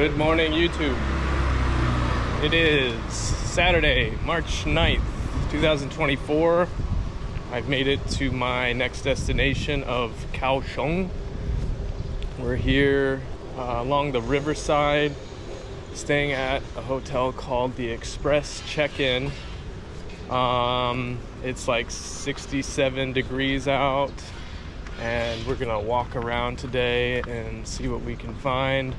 Good morning, YouTube. It is Saturday, March 9th, 2024. I've made it to my next destination of Kaohsiung. We're here along the riverside, staying at a hotel called the Express Check-In. It's like 67 degrees out, and we're gonna walk around today and see what we can find.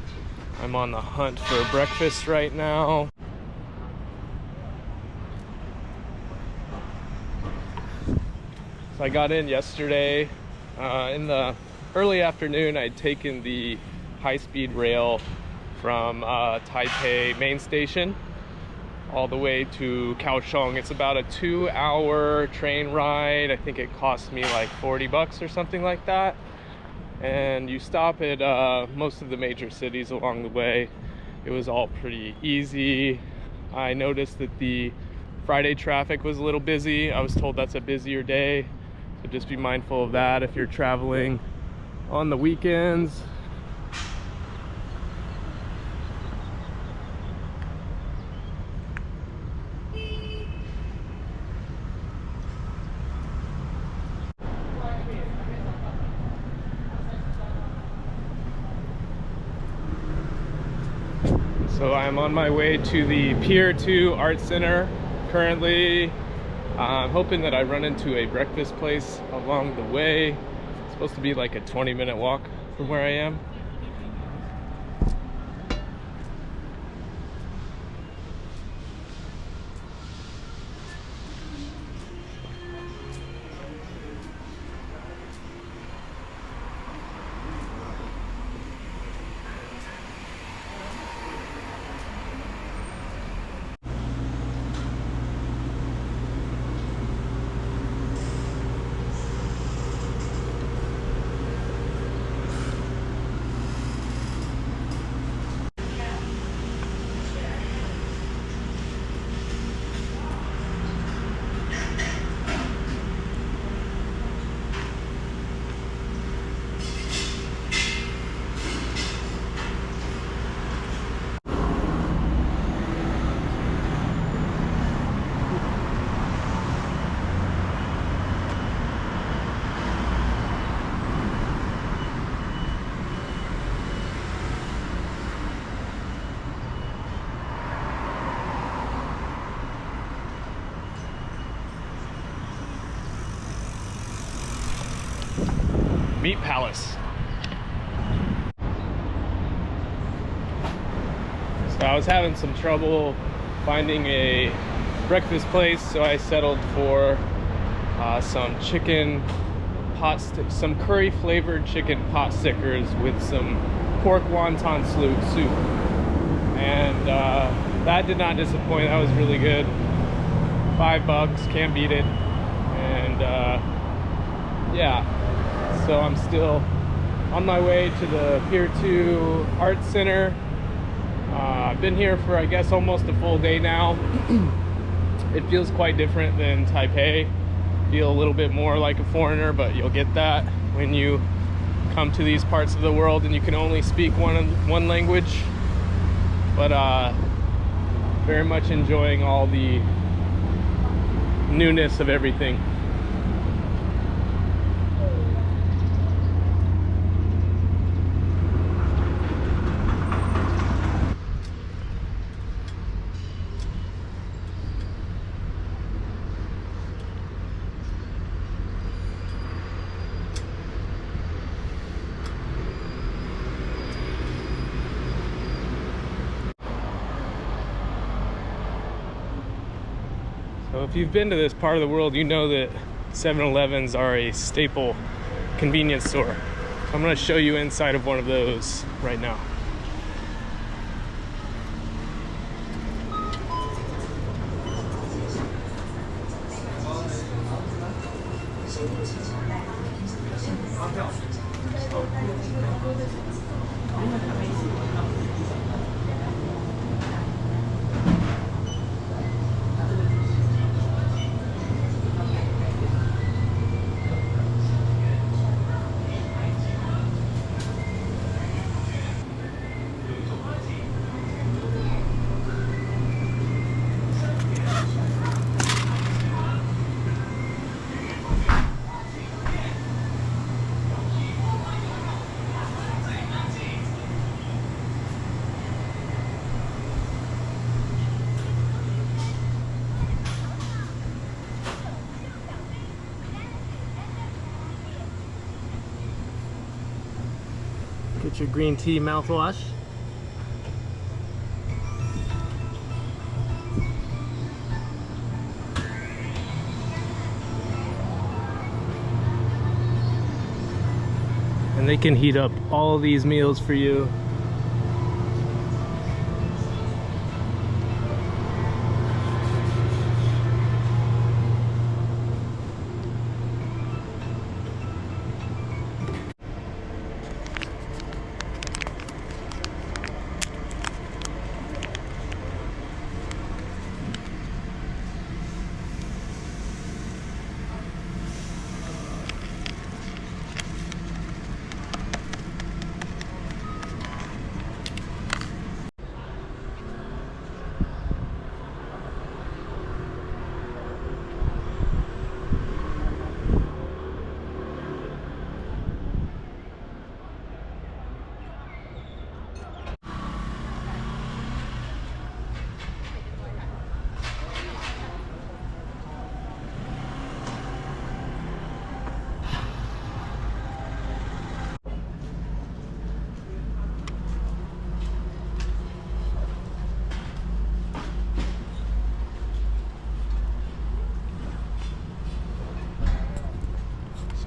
I'm on the hunt for breakfast right now. So I got in yesterday in the early afternoon. I'd taken the high-speed rail from Taipei main station all the way to Kaohsiung. It's about a 2-hour train ride. I think it cost me like $40 or something like that. And you stop at most of the major cities along the way. It was all pretty easy. I noticed that the Friday traffic was a little busy. I was told that's a busier day, so just be mindful of that if you're traveling on the weekends. So I'm on my way to the Pier 2 Art Center currently. I'm hoping that I run into a breakfast place along the way. It's supposed to be like a 20-minute walk from where I am. Meat Palace. So I was having some trouble finding a breakfast place, so I settled for some chicken pot some curry flavored chicken pot stickers with some pork wonton soup, and that did not disappoint. That was really good. $5, can't beat it. And yeah. So I'm still on my way to the Pier 2 Art Center. I've been here for, I guess, almost a full day now. It feels quite different than Taipei. Feel a little bit more like a foreigner, but you'll get that when you come to these parts of the world and you can only speak one language. But very much enjoying all the newness of everything. So if you've been to this part of the world, you know that 7-Elevens are a staple convenience store. So I'm going to show you inside of one of those right now. Get your green tea mouthwash. And they can heat up all these meals for you.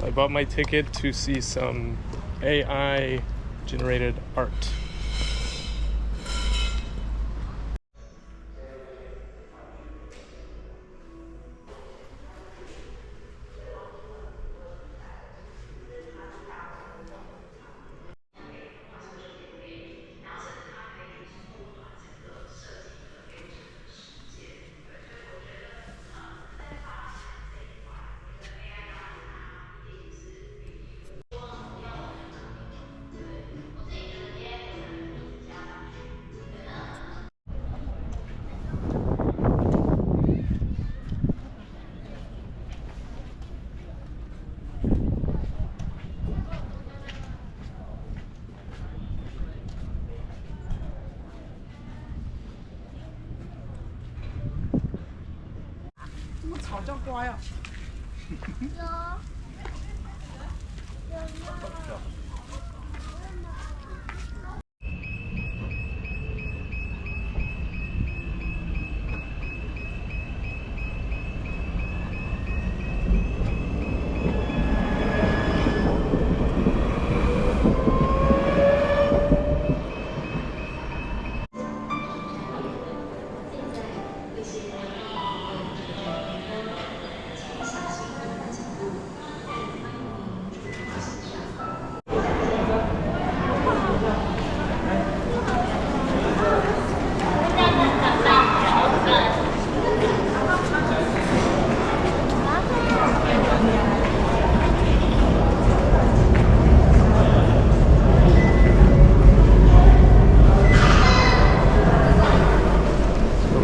I bought my ticket to see some AI generated art.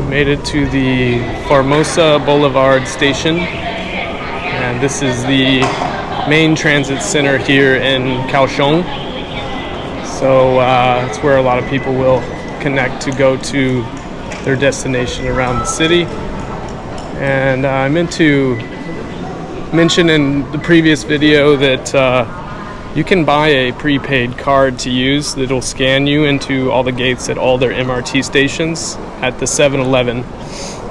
Made it to the Formosa Boulevard station, and this is the main transit center here in Kaohsiung. So it's where a lot of people will connect to go to their destination around the city. And I meant to mention in the previous video that you can buy a prepaid card to use that'll scan you into all the gates at all their MRT stations at the 7-Eleven.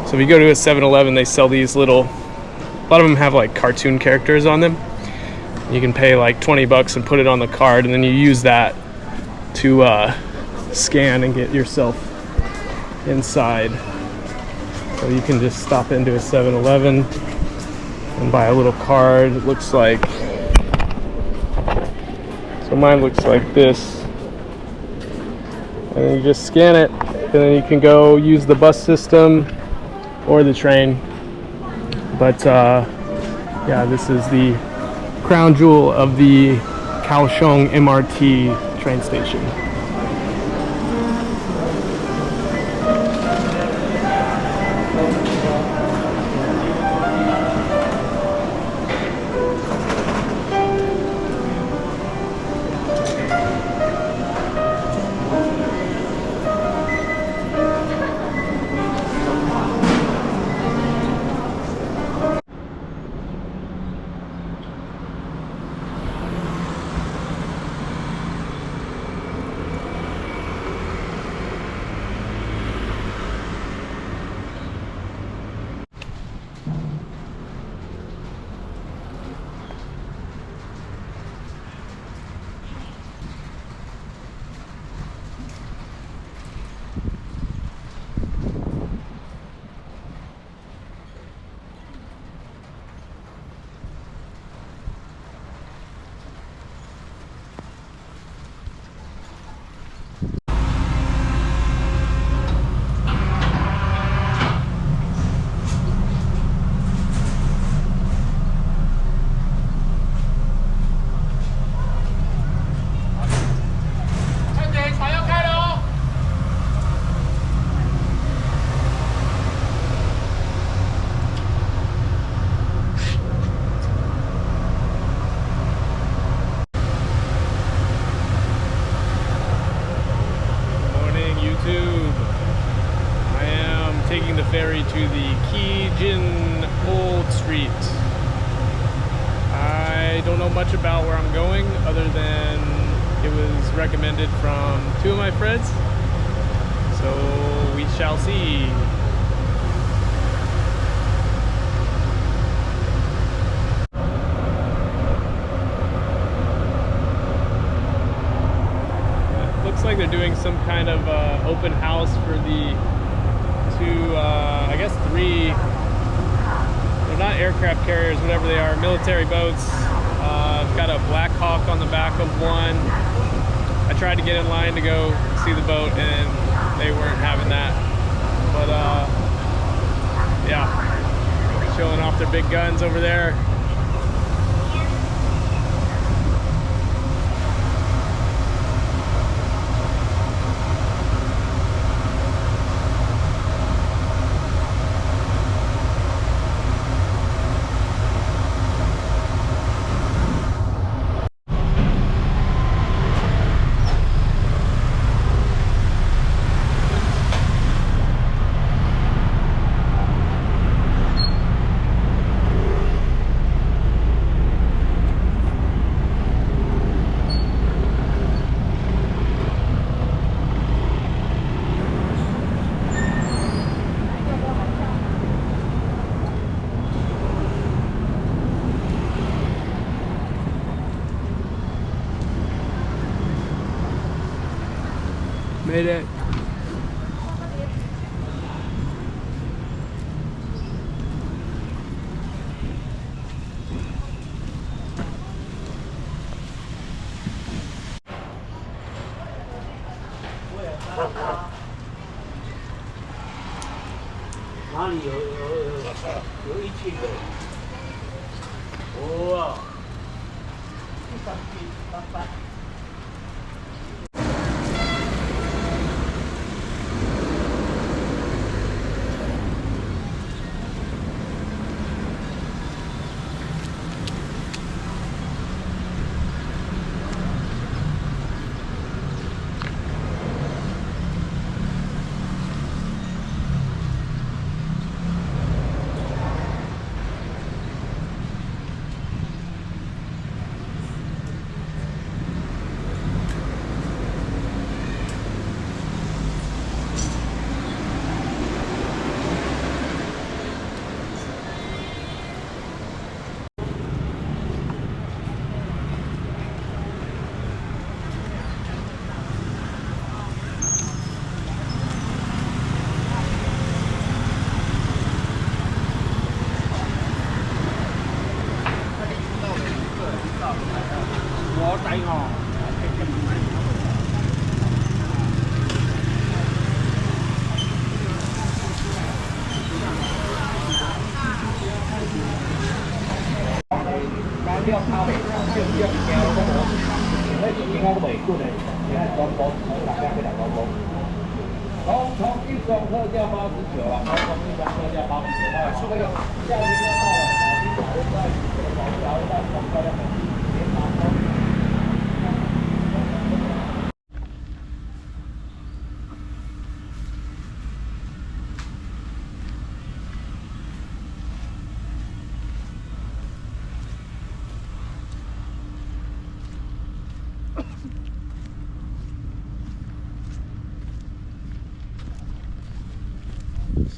So if you go to a 7-Eleven, they sell these little, a lot of them have like cartoon characters on them. You can pay like 20 bucks and put it on the card, and then you use that to scan and get yourself inside. So you can just stop into a 7-Eleven and buy a little card. It looks like, so mine looks like this, and then you just scan it, and then you can go use the bus system or the train. But yeah, this is the crown jewel of the Kaohsiung MRT train station. to the Kijin Old Street. I don't know much about where I'm going other than it was recommended from 2 of my friends. So we shall see. Looks like they're doing some kind of open house for the 2, I guess 3, they're not aircraft carriers, whatever they are, military boats. Got a Black Hawk on the back of one. I tried to get in line to go see the boat and they weren't having that. But yeah, showing off their big guns over there. Made it.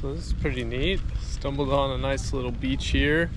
So this is pretty neat. Stumbled on a nice little beach here.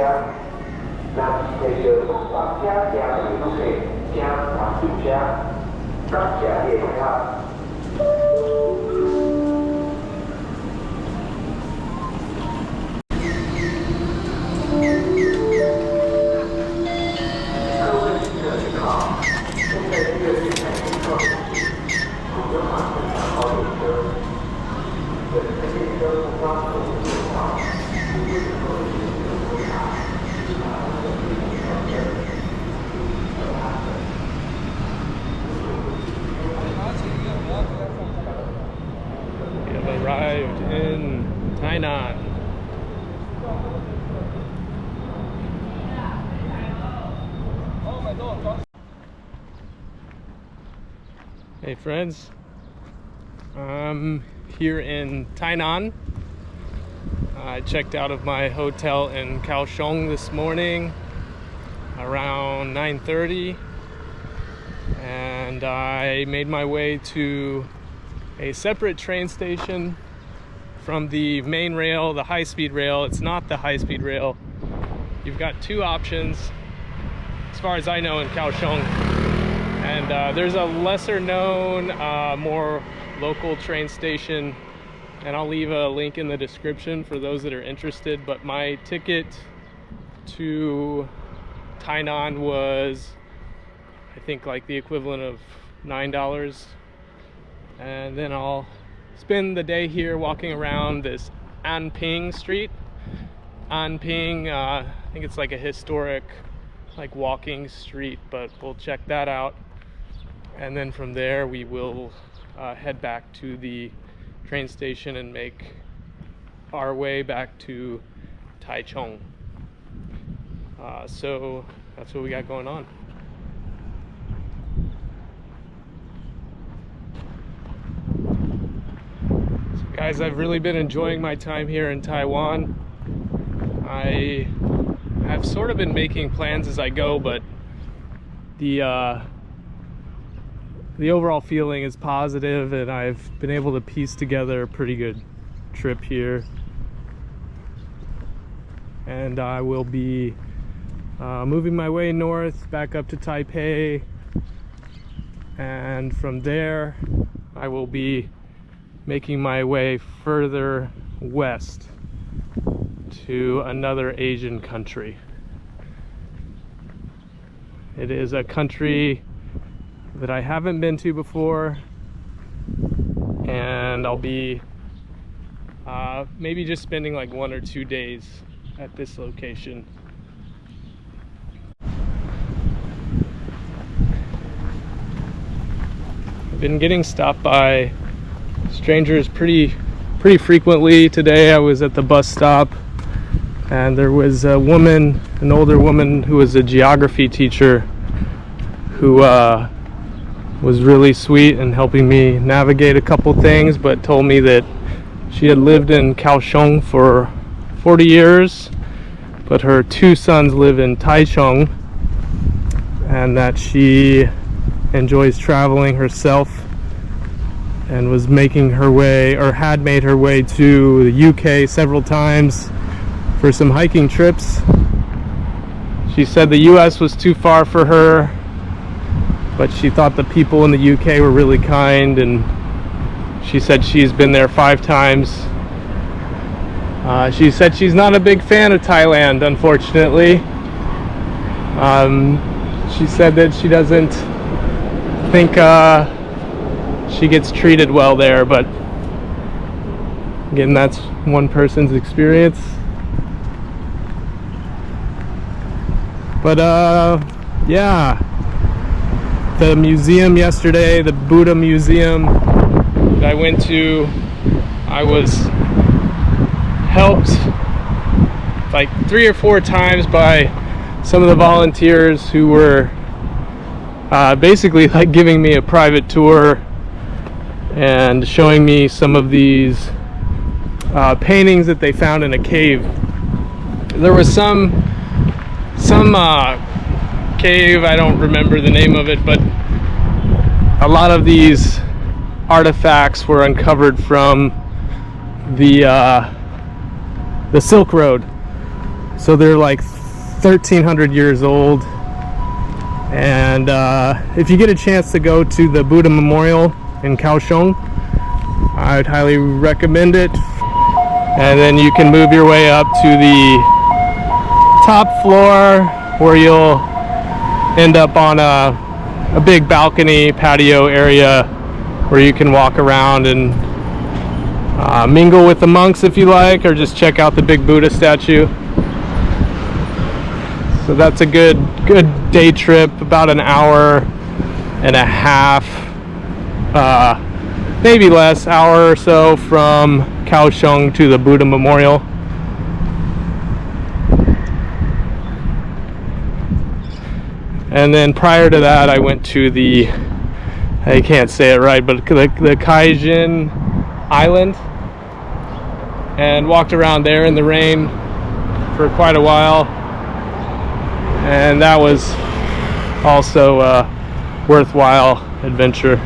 We have arrived in Tainan. Hey friends, I'm here in Tainan. I checked out of my hotel in Kaohsiung this morning around 9:30, and I made my way to a separate train station from the main rail, the high-speed rail. It's not the high-speed rail. You've got two options, as far as I know, in Kaohsiung. And there's a lesser known, more local train station, and I'll leave a link in the description for those that are interested. But my ticket to Tainan was, I think, like the equivalent of $9. And then I'll spend the day here walking around this Anping street. Anping, I think it's like a historic, like, walking street, but we'll check that out. And then from there we will head back to the train station and make our way back to Taichung. So that's what we got going on. So guys, I've really been enjoying my time here in Taiwan. I have sort of been making plans as I go, but the overall feeling is positive, and I've been able to piece together a pretty good trip here. And I will be moving my way north back up to Taipei, and from there I will be making my way further west to another Asian country. It is a country that I haven't been to before, and I'll be maybe just spending like 1 or 2 days at this location. I've been getting stopped by strangers pretty frequently. Today I was at the bus stop, and there was a woman, an older woman who was a geography teacher, who was really sweet and helping me navigate a couple things, but told me that she had lived in Kaohsiung for 40 years, but her 2 sons live in Taichung, and that she enjoys traveling herself and was making her way, or had made her way, to the UK several times for some hiking trips. She said the US was too far for her, but she thought the people in the UK were really kind, and she said she's been there 5 times. She said she's not a big fan of Thailand, unfortunately. She said that she doesn't think she gets treated well there, but again, that's one person's experience. But yeah, the museum yesterday, the Buddha museum that I went to, I was helped like 3 or 4 times by some of the volunteers who were basically like giving me a private tour and showing me some of these paintings that they found in a cave. There was some cave, I don't remember the name of it, but a lot of these artifacts were uncovered from the Silk Road. So they're like 1,300 years old. And if you get a chance to go to the Buddha Memorial in Kaohsiung, I would highly recommend it. And then you can move your way up to the top floor, where you'll end up on a big balcony patio area where you can walk around and mingle with the monks if you like, or just check out the big Buddha statue. So that's a good day trip, about an hour and a half, maybe less, hour or so from Kaohsiung to the Buddha Memorial. And then prior to that, I went to the, I can't say it right, but the Kaijin Island, and walked around there in the rain for quite a while. And that was also a worthwhile adventure.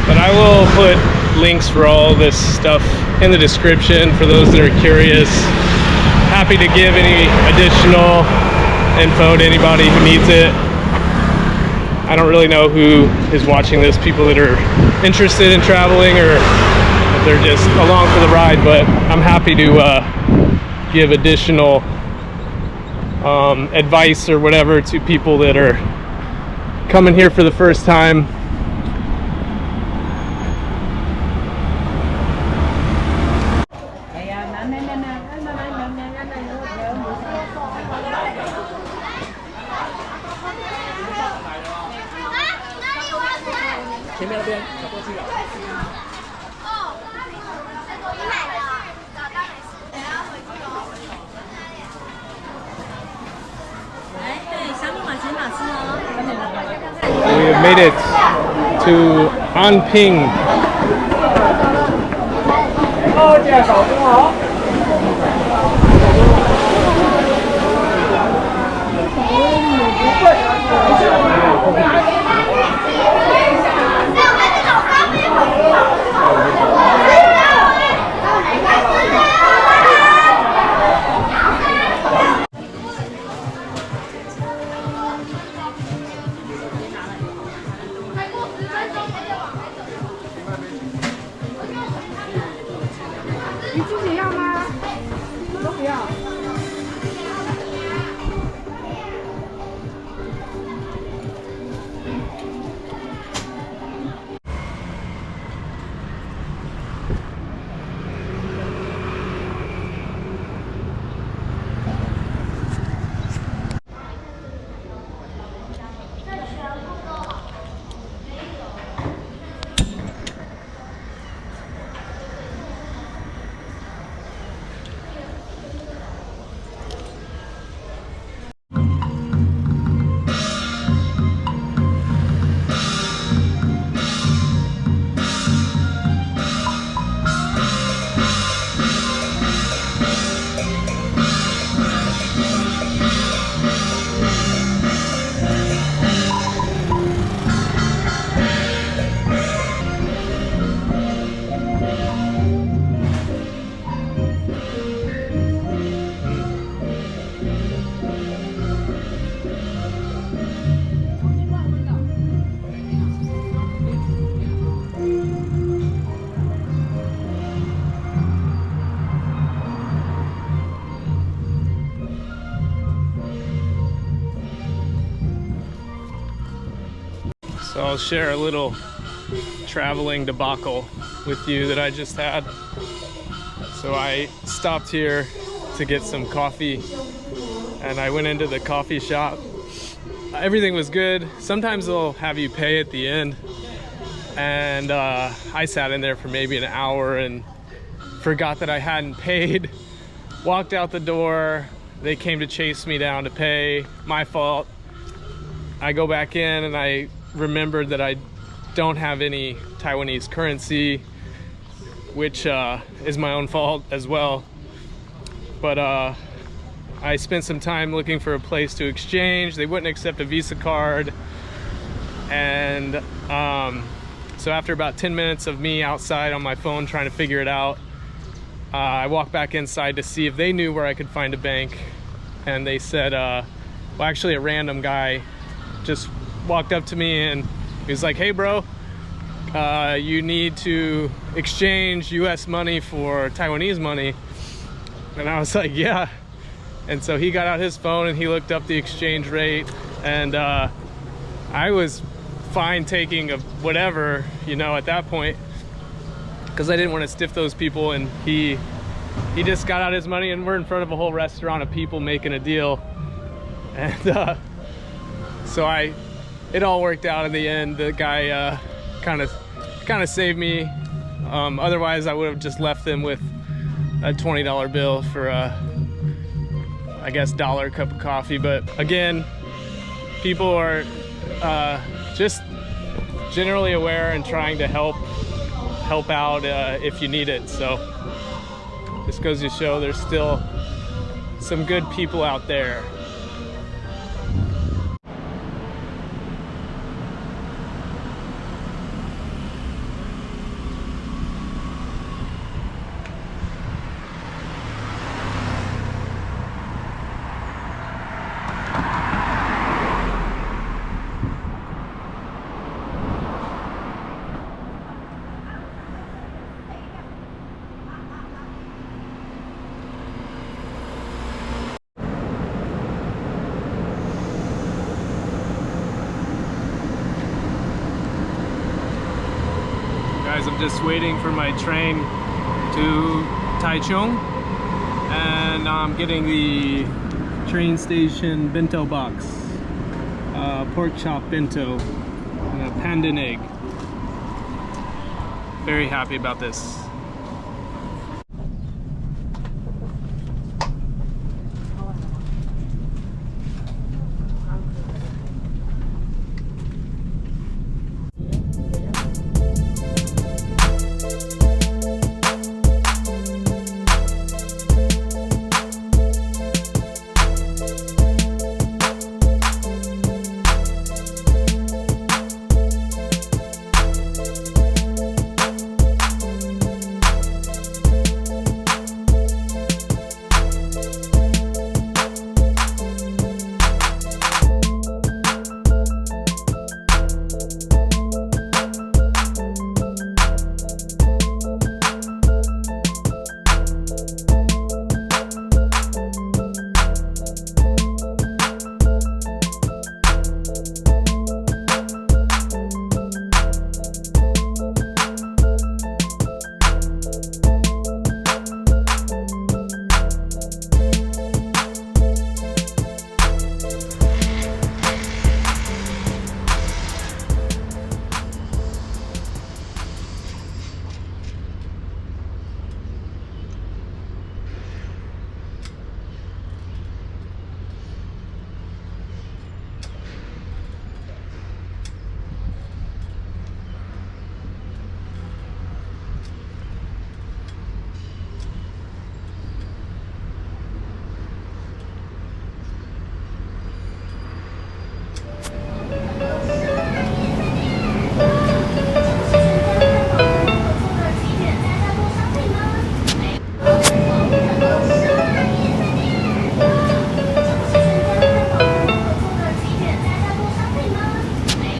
But I will put links for all this stuff in the description for those that are curious. Happy to give any additional info to anybody who needs it. I don't really know who is watching this, people that are interested in traveling or if they're just along for the ride, but I'm happy to give additional advice or whatever to people that are coming here for the first time. We have made it to Anping. So I'll share a little traveling debacle with you that I just had. So I stopped here to get some coffee and I went into the coffee shop. Everything was good. Sometimes they'll have you pay at the end. And I sat in there for maybe an hour and forgot that I hadn't paid. Walked out the door. They came to chase me down to pay. My fault. I go back in and I remembered that I don't have any Taiwanese currency, which is my own fault as well. But I spent some time looking for a place to exchange. They wouldn't accept a Visa card, and So after about 10 minutes of me outside on my phone trying to figure it out, I walked back inside to see if they knew where I could find a bank. And they said, well, actually a random guy just walked up to me and he was like, hey bro, you need to exchange US money for Taiwanese money. And I was like, yeah. And so he got out his phone and he looked up the exchange rate, and I was fine taking a whatever, you know, at that point, because I didn't want to stiff those people. And he just got out his money, and we're in front of a whole restaurant of people making a deal. And so it all worked out in the end. The guy kind of saved me. Otherwise I would have just left them with a $20 bill for I guess $1 cup of coffee. But again, people are just generally aware and trying to help out if you need it. So this goes to show there's still some good people out there. I'm just waiting for my train to Taichung, and I'm getting the train station bento box, pork chop bento and a pandan egg. Very happy about this.